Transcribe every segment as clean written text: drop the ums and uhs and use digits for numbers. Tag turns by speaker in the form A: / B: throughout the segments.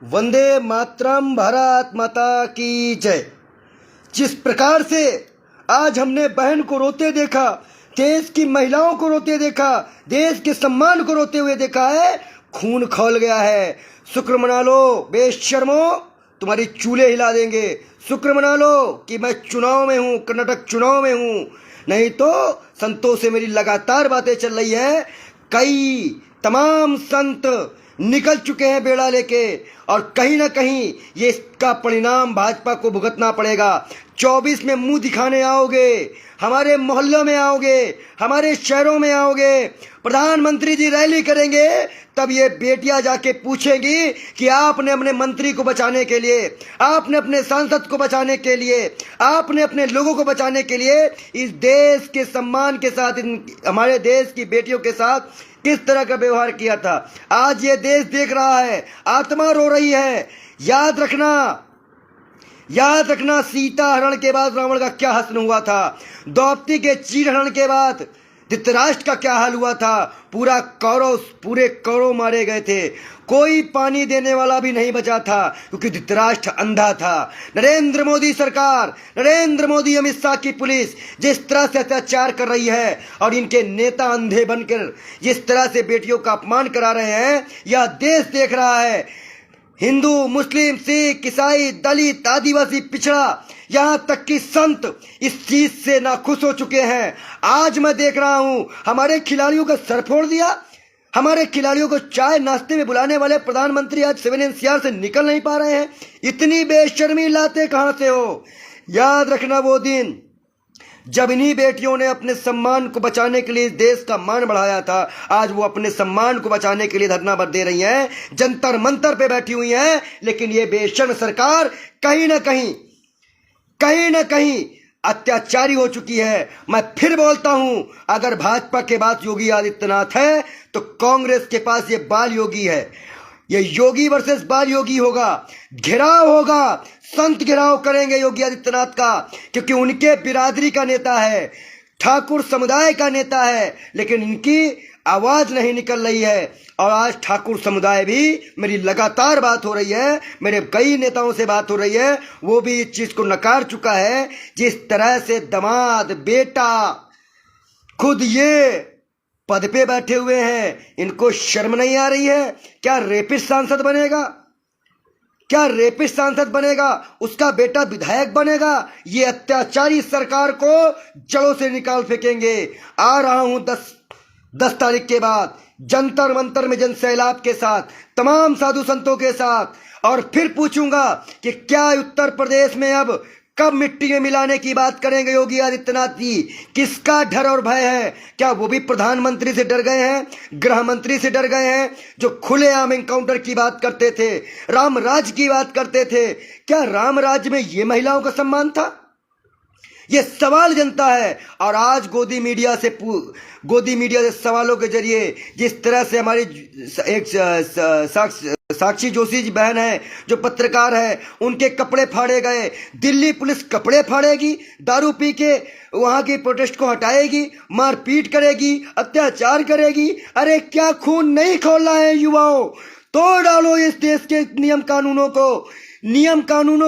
A: वंदे मातरम, भारत माता की जय। जिस प्रकार से आज हमने बहन को रोते देखा, देश की महिलाओं को रोते देखा, देश के सम्मान को रोते हुए देखा है, खून खौल गया है। शुक्र मना लो बेशर्मो, तुम्हारी चूल्हे हिला देंगे। शुक्र मना लो कि मैं चुनाव में हूँ, कर्नाटक चुनाव में हूँ, नहीं तो संतों से मेरी लगातार बातें चल रही है। कई तमाम संत निकल चुके हैं बेड़ा लेके, और कहीं ना कहीं ये इसका परिणाम भाजपा को भुगतना पड़ेगा। 24 में मुंह दिखाने आओगे, हमारे मोहल्लों में आओगे, हमारे शहरों में आओगे, प्रधानमंत्री जी रैली करेंगे, तब ये बेटियां जाके पूछेंगी कि आपने अपने मंत्री को बचाने के लिए, आपने अपने सांसद को बचाने के लिए, आपने अपने लोगों को बचाने के लिए इस देश के सम्मान के साथ, हमारे देश की बेटियों के साथ किस तरह का व्यवहार किया था। आज ये देश देख रहा है, आत्मा रो रही है। याद रखना सीता हरण के बाद रावण का क्या हश्र हुआ था, द्रौपदी के चीर हरण के बाद धृतराष्ट्र का क्या हाल हुआ था। पूरे कौरव मारे गए थे, कोई पानी देने वाला भी नहीं बचा था, क्योंकि धृतराष्ट्र अंधा था। नरेंद्र मोदी सरकार, नरेंद्र मोदी, अमित शाह की पुलिस जिस तरह से अत्याचार कर रही है, और इनके नेता अंधे बनकर जिस तरह से बेटियों का अपमान करा रहे हैं, यह देश देख रहा है। हिंदू, मुस्लिम, सिख, ईसाई, दलित, आदिवासी, पिछड़ा, यहां तक कि संत इस चीज से नाखुश हो चुके हैं। आज मैं देख रहा हूं हमारे खिलाड़ियों का सर फोड़ दिया। हमारे खिलाड़ियों को चाय नाश्ते में बुलाने वाले प्रधानमंत्री आज 7 NCR से निकल नहीं पा रहे हैं। इतनी बेशर्मी लाते कहां से हो। याद रखना वो दिन जब इन्हीं बेटियों ने अपने सम्मान को बचाने के लिए देश का मान बढ़ाया था। आज वो अपने सम्मान को बचाने के लिए धरना दे रही हैं, जंतर मंतर पे बैठी हुई हैं, लेकिन ये बेशर्म सरकार कहीं ना कहीं अत्याचारी हो चुकी है। मैं फिर बोलता हूं, अगर भाजपा के पास योगी आदित्यनाथ है तो कांग्रेस के पास ये बाल योगी है। ये योगी वर्सेस बाल योगी होगा, घेराव होगा, संत घेराव करेंगे योगी आदित्यनाथ का, क्योंकि उनके बिरादरी का नेता है, ठाकुर समुदाय का नेता है, लेकिन इनकी आवाज नहीं निकल रही है। और आज ठाकुर समुदाय भी, मेरी लगातार बात हो रही है, मेरे कई नेताओं से बात हो रही है, वो भी इस चीज को नकार चुका है। जिस तरह से दामाद, बेटा खुद ये पद पे बैठे हुए हैं, इनको शर्म नहीं आ रही है। क्या रेपिस्ट सांसद बनेगा? उसका बेटा विधायक बनेगा? ये अत्याचारी सरकार को जड़ों से निकाल फेंकेंगे। आ रहा हूं 10 तारीख के बाद जंतर मंतर में जनसैलाब के साथ, तमाम साधु संतों के साथ, और फिर पूछूंगा कि क्या उत्तर प्रदेश में अब कब मिट्टी में मिलाने की बात करेंगे योगी आदित्यनाथ जी? किसका डर और भय है? क्या वो भी प्रधानमंत्री से डर गए हैं, गृह मंत्री से डर गए हैं, जो खुलेआम एनकाउंटर की बात करते थे, राम राज की बात करते थे? क्या राम राज्य में ये महिलाओं का सम्मान था? ये सवाल जनता है। और आज गोदी मीडिया से सवालों के जरिए जिस तरह से हमारी एक साक्षी जोशी जी बहन है, जो पत्रकार है, उनके कपड़े फाड़े गए। दिल्ली पुलिस कपड़े फाड़ेगी, दारू पी के वहां की प्रोटेस्ट को हटाएगी, मारपीट करेगी, अत्याचार करेगी। अरे क्या खून नहीं खोलना है युवाओं? तोड़ डालो इस देश के नियम कानूनों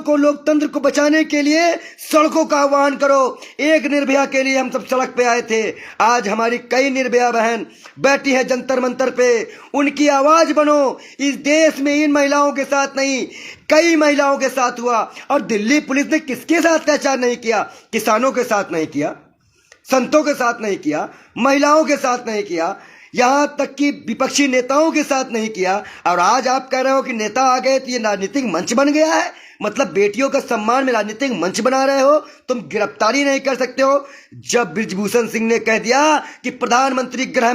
A: को, लोकतंत्र को बचाने के लिए सड़कों का आह्वान करो। एक निर्भया के लिए हम सब सड़क पे आए थे, आज हमारी कई निर्भया बहन बैठी है जंतर मंतर पे। उनकी आवाज बनो। इस देश में इन महिलाओं के साथ नहीं, कई महिलाओं के साथ हुआ। और दिल्ली पुलिस ने किसके साथ अत्याचार नहीं किया? किसानों के साथ नहीं किया, संतों के साथ नहीं किया, महिलाओं के साथ नहीं किया, यहां तक कि विपक्षी नेताओं के साथ नहीं किया। और आज आप कह रहे हो कि नेता आ गए तो ये राजनीतिक मंच बन गया है। मतलब बेटियों का सम्मान में राजनीतिक मंच बना रहे हो। तुम गिरफ्तारी नहीं कर सकते हो। जब बृजभूषण सिंह ने कह दिया कि प्रधानमंत्री गृह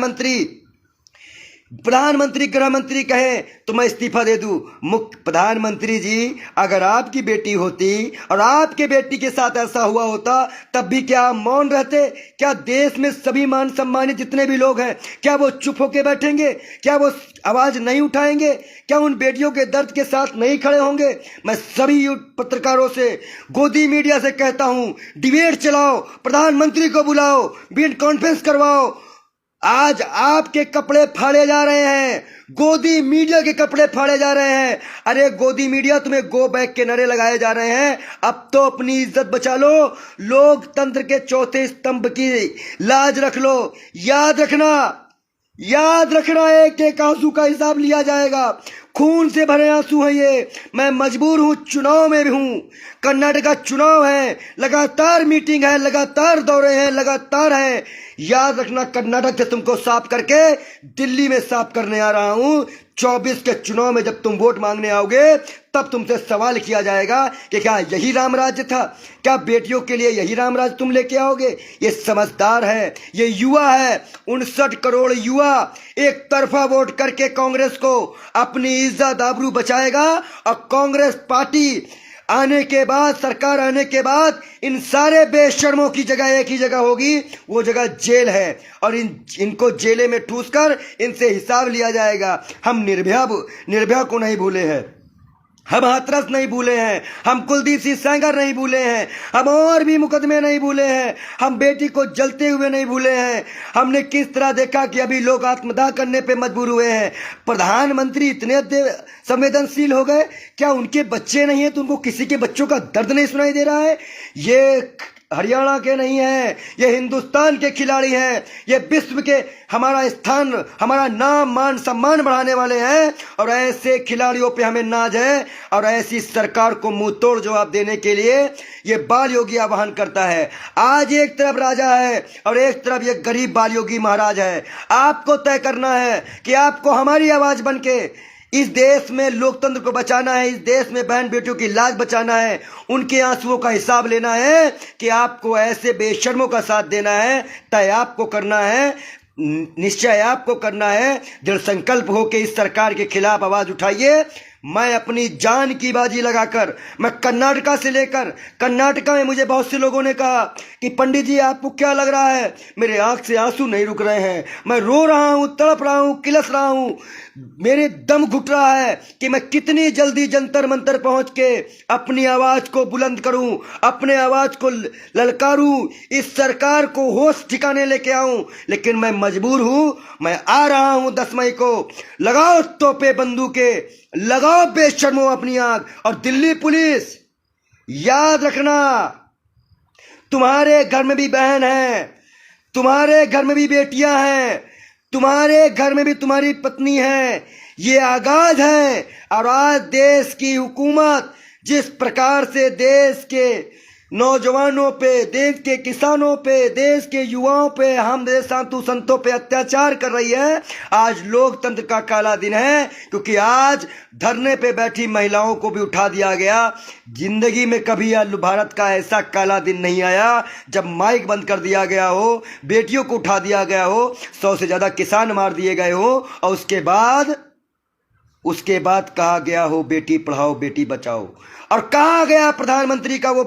A: मंत्री कहे तो मैं इस्तीफा दे दूं। मुख्य प्रधानमंत्री जी, अगर आपकी बेटी होती और आपके बेटी के साथ ऐसा हुआ होता, तब भी क्या आप मौन रहते? क्या देश में सभी मान सम्मानित जितने भी लोग हैं, क्या वो चुप होके बैठेंगे? क्या वो आवाज नहीं उठाएंगे? क्या उन बेटियों के दर्द के साथ नहीं खड़े होंगे? मैं सभी पत्रकारों से, गोदी मीडिया से कहता हूं, डिबेट चलाओ, प्रधानमंत्री को बुलाओ, वीडियो कॉन्फ्रेंस करवाओ, आज आपके कपड़े फाड़े जा रहे हैं, गोदी मीडिया के कपड़े फाड़े जा रहे हैं। अरे गोदी मीडिया, तुम्हें गो बैक के नारे लगाए जा रहे हैं। अब तो अपनी इज्जत बचा लो, लोकतंत्र के चौथे स्तंभ की लाज रख लो। याद रखना, याद रखना, एक एक आंसू का हिसाब लिया जाएगा। खून से भरे आंसू हैं ये। मैं मजबूर हूं, चुनाव में भी हूं। कर्नाटक का चुनाव है, लगातार मीटिंग है, लगातार दौरे हैं, लगातार है। याद रखना, कर्नाटक से तुमको साफ करके दिल्ली में साफ करने आ रहा हूं। 24 के चुनाव में जब तुम वोट मांगने आओगे तब तुमसे सवाल किया जाएगा कि क्या यही राम राज्य था? क्या बेटियों के लिए यही राम राज्य तुम लेके आओगे? ये समझदार है, ये युवा है। 59 करोड़ युवा एक तरफा वोट करके कांग्रेस को अपनी इज्जत आबरू बचाएगा। और कांग्रेस पार्टी आने के बाद, सरकार आने के बाद, इन सारे बेशर्मों की जगह एक ही जगह होगी, वो जगह जेल है। और इनको जेले में ठूस कर इनसे हिसाब लिया जाएगा। हम निर्भया को नहीं भूले हैं, हम हाथरस नहीं भूले हैं, हम कुलदीप सिंह सेंगर नहीं भूले हैं, हम और भी मुकदमे नहीं भूले हैं, हम बेटी को जलते हुए नहीं भूले हैं। हमने किस तरह देखा कि अभी लोग आत्मदाह करने पे मजबूर हुए हैं। प्रधानमंत्री इतने संवेदनशील हो गए, क्या उनके बच्चे नहीं है तो उनको किसी के बच्चों का दर्द नहीं सुनाई दे रहा है? ये हरियाणा के नहीं है, ये हिंदुस्तान के खिलाड़ी हैं। ये विश्व के हमारा स्थान, हमारा नाम, मान, सम्मान बढ़ाने वाले हैं। और ऐसे खिलाड़ियों पे हमें नाज है। और ऐसी सरकार को मुंह तोड़ जवाब देने के लिए ये बाल योगी आह्वान करता है। आज एक तरफ राजा है और एक तरफ ये गरीब बाल योगी महाराज है। आपको तय करना है कि आपको हमारी आवाज बनके इस देश में लोकतंत्र को बचाना है, इस देश में बहन बेटियों की लाज बचाना है, उनके आंसुओं का हिसाब लेना है कि आपको ऐसे बेशर्मों का साथ देना है। तय आपको करना है, निश्चय आपको करना है। दृढ़ संकल्प हो के इस सरकार के खिलाफ आवाज उठाइए। मैं अपनी जान की बाजी लगाकर, मैं कर्नाटका से लेकर, कर्नाटका में मुझे बहुत से लोगों ने कहा कि पंडित जी आपको क्या लग रहा है? मेरे आंख से आंसू नहीं रुक रहे हैं, मैं रो रहा हूं, तड़प रहा हूं, किलस रहा हूं, मेरे दम घुट रहा है कि मैं कितनी जल्दी जंतर मंतर पहुंच के अपनी आवाज को बुलंद करूं, अपने आवाज को ललकारूं, इस सरकार को होश ठिकाने लेके आऊं। लेकिन मैं मजबूर हूं, मैं आ रहा हूं 10 मई को। लगाओ तोपे बंदूके, लगाओ बेशर्मो अपनी आग। और दिल्ली पुलिस, याद रखना, तुम्हारे घर में भी बहन है, तुम्हारे घर में भी बेटियां हैं, तुम्हारे घर में भी तुम्हारी पत्नी है। ये आगाज है। और आज देश की हुकूमत जिस प्रकार से देश के नौजवानों पे, देश के किसानों पे, देश के युवाओं पे, हम देश साधु संतों पे अत्याचार कर रही है, आज लोकतंत्र का काला दिन है। क्योंकि आज धरने पे बैठी महिलाओं को भी उठा दिया गया। जिंदगी में कभी भारत का ऐसा काला दिन नहीं आया जब माइक बंद कर दिया गया हो, बेटियों को उठा दिया गया हो, 100 से ज्यादा किसान मार दिए गए हो। और उसके बाद कहा गया हो बेटी पढ़ाओ बेटी बचाओ। और कहा गया प्रधानमंत्री का वो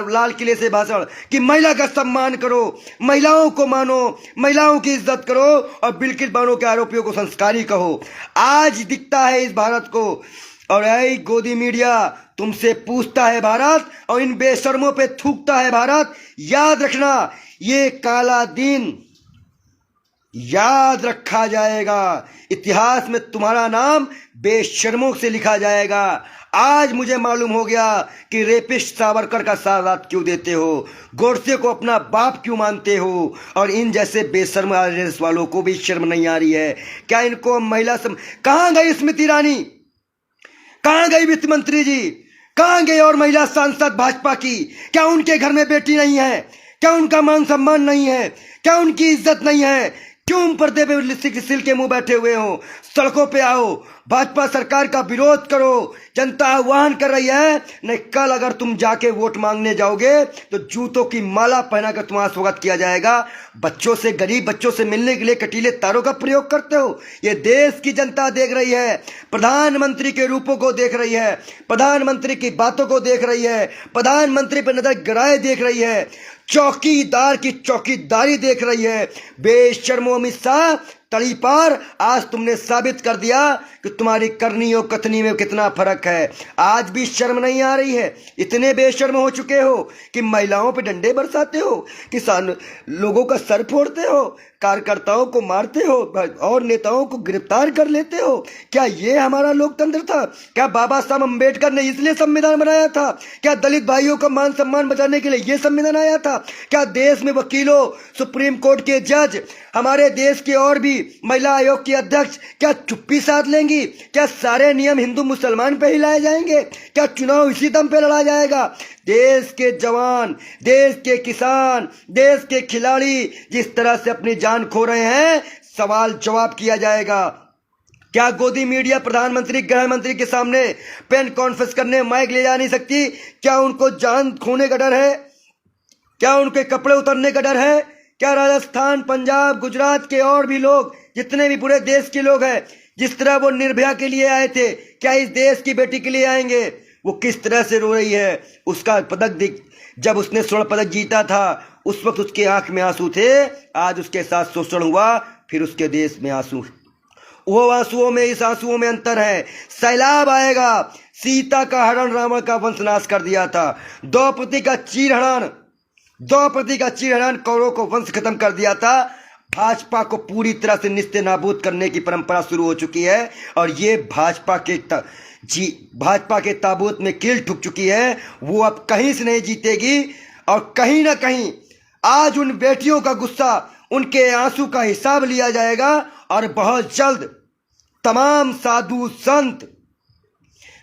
A: लाल किले से भाषण कि महिला का सम्मान करो, महिलाओं को मानो, महिलाओं की इज्जत करो और बिल्किस बानो के आरोपियों को संस्कारी कहो। आज दिखता है इस भारत को। और यही गोदी मीडिया तुमसे पूछता है भारत, और इन बेशर्मों पे थूकता है भारत। याद रखना, ये काला दिन याद रखा जाएगा। इतिहास में तुम्हारा नाम बेशर्मों से लिखा जाएगा। आज मुझे मालूम हो गया कि रेपिस्ट सावरकर का साथ क्यों देते हो, गोडसे को अपना बाप क्यों मानते हो, और इन जैसे बेशर्म आरएसएस वालों को भी शर्म नहीं आ रही है। क्या इनको महिला कहां गई स्मृति ईरानी, कहां गई वित्त मंत्री जी, कहां गई और महिला सांसद भाजपा की? क्या उनके घर में बेटी नहीं है? क्या उनका मान सम्मान नहीं है? क्या उनकी इज्जत नहीं है? क्यों पर्दे पे सिल के मुंह बैठे हुए हो? सड़कों पे आओ, भाजपा सरकार का विरोध करो। जनता आह्वान कर रही है। नहीं, कल अगर तुम जाके वोट मांगने जाओगे तो जूतों की माला पहनाकर तुम्हारा स्वागत किया जाएगा। बच्चों से, गरीब बच्चों से मिलने के लिए कटीले तारों का प्रयोग करते हो। ये देश की जनता देख रही है, प्रधानमंत्री के रूपों को देख रही है, प्रधानमंत्री की बातों को देख रही है, प्रधानमंत्री पर नजर गड़ाए देख रही है, चौकीदार की चौकीदारी देख रही है। बेशर्मो अमित शाह, तड़ीपार आज तुमने साबित कर दिया कि तुम्हारी करनी और कथनी में कितना फर्क है। आज भी शर्म नहीं आ रही है। इतने बेशर्म हो चुके हो कि महिलाओं पे डंडे बरसाते हो, किसान लोगों का सर फोड़ते हो, कार्यकर्ताओं को मारते हो और नेताओं को गिरफ्तार कर लेते हो। क्या ये हमारा लोकतंत्र था? क्या बाबा साहब अम्बेडकर ने इसलिए संविधान बनाया था? क्या दलित भाइयों का मान सम्मान बचाने के लिए ये संविधान आया था? क्या देश में वकीलों, सुप्रीम कोर्ट के जज, हमारे देश के और भी महिला आयोग के अध्यक्ष क्या चुप्पी साध लेंगी? क्या सारे नियम हिंदू मुसलमान पे ही लाए जाएंगे? क्या चुनाव इसी दम पे लड़ा जाएगा? देश के जवान, देश के किसान, देश के खिलाड़ी जिस तरह से अपनी जान खो रहे हैं, सवाल जवाब किया जाएगा। क्या गोदी मीडिया प्रधानमंत्री, गृह मंत्री के सामने पेन कॉन्फ्रेंस करने माइक ले जा नहीं सकती? क्या उनको जान खोने का डर है? क्या उनके कपड़े उतरने का डर है? क्या राजस्थान, पंजाब, गुजरात के और भी लोग, जितने भी पूरे देश के लोग हैं, जिस तरह वो निर्भया के लिए आए थे, क्या इस देश की बेटी के लिए आएंगे? वो किस तरह से रो रही है। उसका पदक जब उसने स्वर्ण पदक जीता था उस वक्त उसके आंख में आंसू थे, आज उसके साथ शोषण हुआ, फिर उसके देश में आंसू। वो आंसुओं में, इस आंसुओं में अंतर है। सैलाब आएगा। सीता का हरण रावण का वंशनाश कर दिया था। द्रौपदी का चीरहरण कौरवों को वंश खत्म कर दिया था। भाजपा को पूरी तरह से निस्ते नाबूद करने की परंपरा शुरू हो चुकी है और ये भाजपा के ताबूत में कील ठुक चुकी है। वो अब कहीं से नहीं जीतेगी और कहीं ना कहीं आज उन बेटियों का गुस्सा, उनके आंसू का हिसाब लिया जाएगा और बहुत जल्द तमाम साधु संत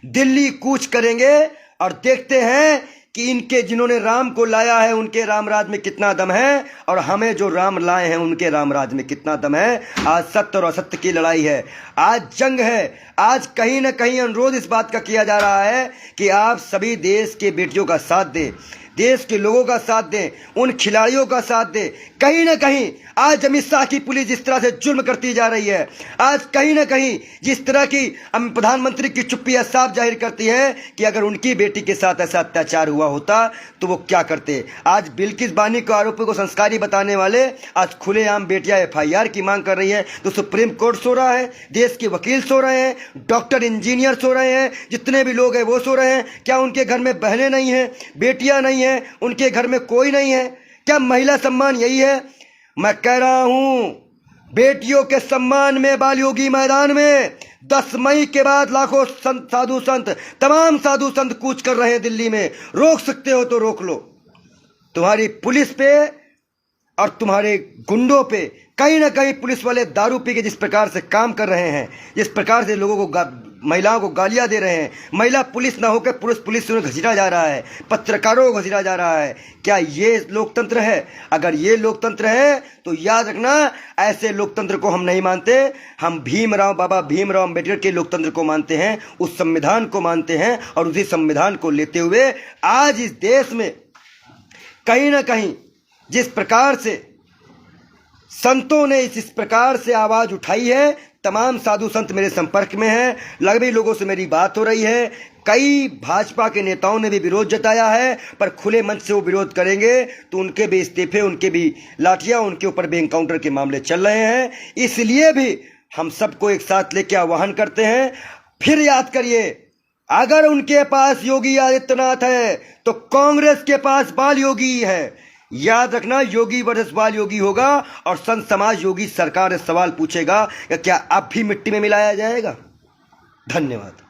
A: दिल्ली कूच करेंगे और देखते हैं कि इनके जिन्होंने राम को लाया है उनके रामराज में कितना दम है और हमें जो राम लाए हैं उनके रामराज में कितना दम है। आज सत्य और असत्य की लड़ाई है, आज जंग है। आज कहीं ना कहीं अनुरोध इस बात का किया जा रहा है कि आप सभी देश के बेटियों का साथ दें, देश के लोगों का साथ दें, उन खिलाड़ियों का साथ दें। कहीं ना कहीं आज अमित शाह की पुलिस जिस तरह से जुल्म करती जा रही है, आज कहीं ना कहीं जिस तरह की प्रधानमंत्री की चुप्पी साफ जाहिर करती है कि अगर उनकी बेटी के साथ ऐसा अत्याचार हुआ होता तो वो क्या करते। आज बिल्किस बानी को आरोपी को संस्कारी बताने वाले आज खुलेआम बेटियां FIR की मांग कर रही है तो सुप्रीम कोर्ट सो रहा है, देश के वकील सो रहे हैं, डॉक्टर, इंजीनियर सो रहे हैं, जितने भी लोग हैं वो सो रहे हैं। क्या उनके घर में बहनें नहीं हैं, बेटियां नहीं हैं, उनके घर में कोई नहीं है? क्या महिला सम्मान यही है? मैं कह रहा हूं, बेटियों के सम्मान में बालयोगी मैदान में 10 मई के बाद लाखों साधु संत, तमाम साधु संत कूच कर रहे हैं दिल्ली में। रोक सकते हो तो रोक लो। तुम्हारी पुलिस पे और तुम्हारे गुंडों पे कहीं ना कहीं पुलिस वाले दारू पी के जिस प्रकार से काम कर रहे हैं, जिस प्रकार से लोगों को, महिलाओं को गालियां दे रहे हैं, महिला पुलिस ना होकर पुलिस से उन्हें घसीटा जा रहा है, पत्रकारों को घसीटा जा रहा है। क्या ये लोकतंत्र है? अगर ये लोकतंत्र है तो याद रखना, ऐसे लोकतंत्र को हम नहीं मानते। हम बाबा भीमराव अम्बेडकर के लोकतंत्र को मानते हैं, उस संविधान को मानते हैं और उसी संविधान को लेते हुए आज इस देश में कहीं ना कहीं जिस प्रकार से संतों ने इस प्रकार से आवाज उठाई है, तमाम साधु संत मेरे संपर्क में हैं, लगभग लोगों से मेरी बात हो रही है। कई भाजपा के नेताओं ने भी विरोध जताया है, पर खुले मंच से वो विरोध करेंगे तो उनके भी इस्तीफे, उनके भी लाठियां, उनके ऊपर भी एनकाउंटर के मामले चल रहे हैं। इसलिए भी हम सबको एक साथ लेकर आह्वान करते हैं। फिर याद करिए, अगर उनके पास योगी आदित्यनाथ है तो कांग्रेस के पास बाल योगी है। याद रखना, योगी वर्सेस बाल योगी होगा और संत समाज योगी सरकार से सवाल पूछेगा कि क्या अब भी मिट्टी में मिलाया जाएगा। धन्यवाद।